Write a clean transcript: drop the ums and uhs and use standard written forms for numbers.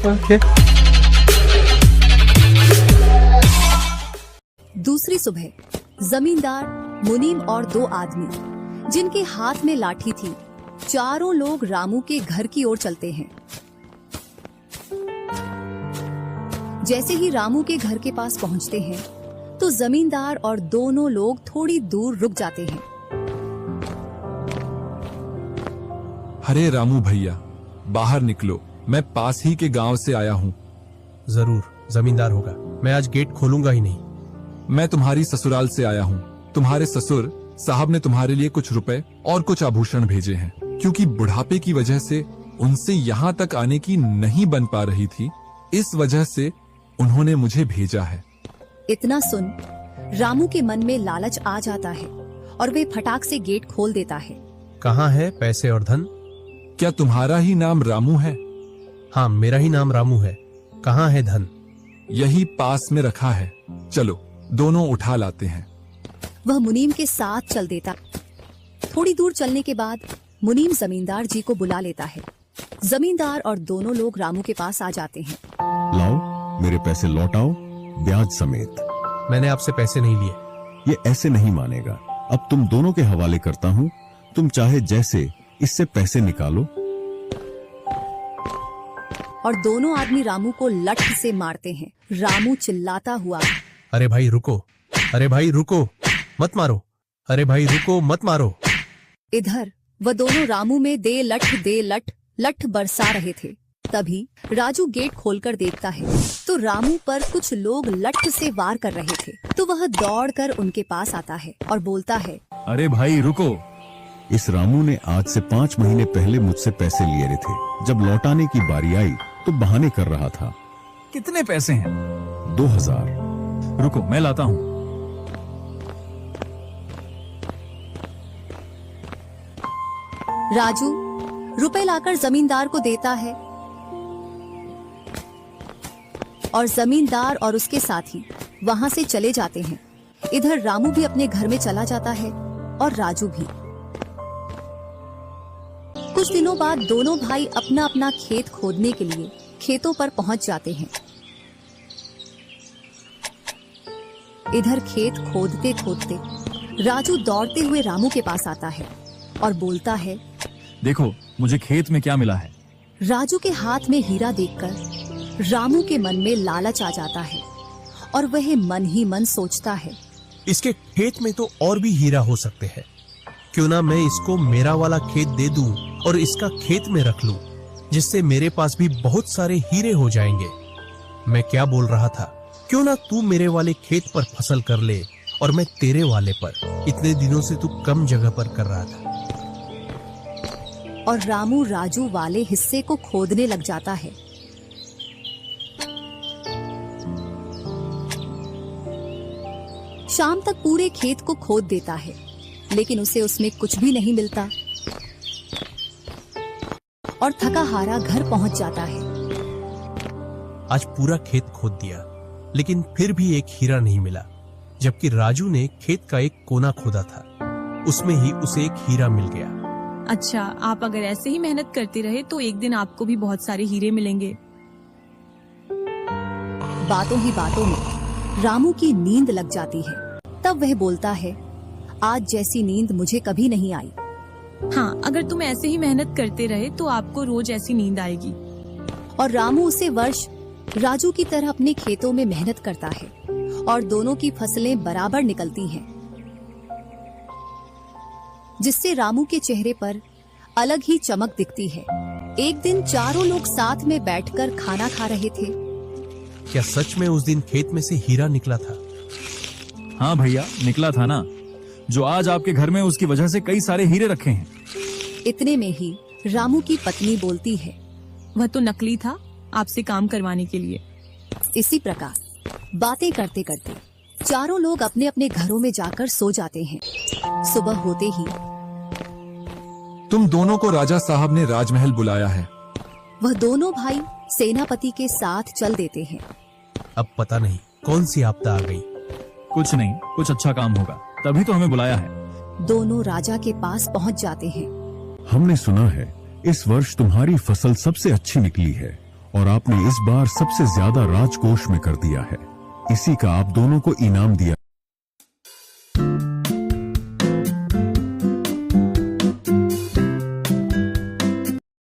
Okay. दूसरी सुबह जमींदार, मुनीम और दो आदमी जिनके हाथ में लाठी थी, चारों लोग रामू के घर की ओर चलते हैं। जैसे ही रामू के घर के पास पहुंचते हैं तो जमींदार और दोनों लोग थोड़ी दूर रुक जाते हैं। अरे रामू भैया, बाहर निकलो, मैं पास ही के गांव से आया हूँ। जरूर, जमींदार होगा। मैं आज गेट खोलूंगा ही नहीं। मैं तुम्हारी ससुराल से आया हूँ। तुम्हारे ससुर साहब ने तुम्हारे लिए कुछ रुपए और कुछ आभूषण भेजे हैं, क्योंकि बुढ़ापे की वजह से उनसे यहाँ तक आने की नहीं बन पा रही थी, इस वजह से उन्होंने मुझे भेजा है। इतना सुन रामू के मन में लालच आ जाता है और वे फटाक से गेट खोल देता है। कहाँ है पैसे और धन? क्या तुम्हारा ही नाम रामू है? हाँ, मेरा ही नाम रामू है। कहाँ है धन? यही पास में रखा है, चलो दोनों उठा लाते हैं। वह मुनीम के साथ चल देता। थोड़ी दूर चलने के बाद मुनीम जमींदार जी को बुला लेता है। जमींदार और दोनों लोग रामू के पास आ जाते हैं। लाओ, मेरे पैसे लौटाओ, ब्याज समेत। मैंने आपसे पैसे नहीं लिए। ये ऐसे नहीं मानेगा। अब तुम दोनों के हवाले करता हूँ, तुम चाहे जैसे इससे पैसे निकालो। और दोनों आदमी रामू को लठ से मारते हैं। रामू चिल्लाता हुआ, अरे भाई रुको, अरे भाई रुको, मत मारो, अरे भाई रुको, मत मारो। इधर वह दोनों रामू में दे लठ बरसा रहे थे। तभी राजू गेट खोलकर देखता है तो रामू पर कुछ लोग लठ से वार कर रहे थे। तो वह दौड़कर उनके पास आता है और बोलता है, अरे भाई रुको। इस रामू ने आज से 5 महीने पहले मुझसे पैसे लिए रहे थे। जब लौटाने की बारी आई तो बहाने कर रहा था। कितने पैसे हैं? 2000। रुको, मैं लाता हूँ। राजू रुपए लाकर जमींदार को देता है और जमींदार और उसके साथी वहां से चले जाते हैं। इधर रामू भी अपने घर में चला जाता है और राजू भी। कुछ दिनों बाद दोनों भाई अपना अपना खेत खोदने के लिए खेतों पर पहुंच जाते हैं। इधर खेत खोदते खोदते राजू दौड़ते हुए रामू के पास आता है और बोलता है, देखो मुझे खेत में क्या मिला है। राजू के हाथ में हीरा देखकर रामू के मन में लालच आ जाता है और वह मन ही मन सोचता है, इसके खेत में तो और भी हीरा हो सकते हैं। क्यों ना मैं इसको मेरा वाला खेत दे दूं और इसका खेत में रख लूं, जिससे मेरे पास भी बहुत सारे हीरे हो जाएंगे। मैं क्या बोल रहा था, क्यों ना तू मेरे वाले खेत पर फसल कर ले और मैं तेरे वाले पर। इतने दिनों से तू कम जगह पर कर रहा था। और रामू राजू वाले हिस्से को खोदने लग जाता है। शाम तक पूरे खेत को खोद देता है, लेकिन उसे उसमें कुछ भी नहीं मिलता और थका हारा घर पहुंच जाता है। आज पूरा खेत खोद दिया, लेकिन फिर भी एक हीरा नहीं मिला, जबकि राजू ने खेत का एक कोना खोदा था, उसमें ही उसे एक हीरा मिल गया। अच्छा, आप अगर ऐसे ही मेहनत करते रहे तो एक दिन आपको भी बहुत सारे हीरे मिलेंगे। बातों ही बातों में रामू की नींद लग जाती है। तब वह बोलता है, आज जैसी नींद मुझे कभी नहीं आई। हाँ, अगर तुम ऐसे ही मेहनत करते रहे तो आपको रोज ऐसी नींद आएगी। और रामू उसे वर्ष राजू की तरह अपने खेतों में मेहनत करता है और दोनों की फसलें बराबर निकलती हैं, जिससे रामू के चेहरे पर अलग ही चमक दिखती है। एक दिन चारों लोग साथ में बैठकर खाना खा रहे थे। क्या सच में उस दिन खेत में से हीरा निकला था? हाँ भैया, निकला था ना। जो आज आपके घर में, उसकी वजह से कई सारे हीरे रखे हैं। इतने में ही रामू की पत्नी बोलती है, वह तो नकली था, आपसे काम करवाने के लिए। इसी प्रकार बातें करते करते चारों लोग अपने अपने घरों में जाकर सो जाते हैं। सुबह होते ही तुम दोनों को राजा साहब ने राजमहल बुलाया है। वह दोनों भाई सेनापति के साथ चल देते हैं। अब पता नहीं कौन सी आपदा आ गई। कुछ नहीं, कुछ अच्छा काम होगा, तभी तो हमें बुलाया है। दोनों राजा के पास पहुंच जाते हैं। हमने सुना है इस वर्ष तुम्हारी फसल सबसे अच्छी निकली है और आपने इस बार सबसे ज्यादा राजकोष में कर दिया है। इसी का आप दोनों को इनाम दिया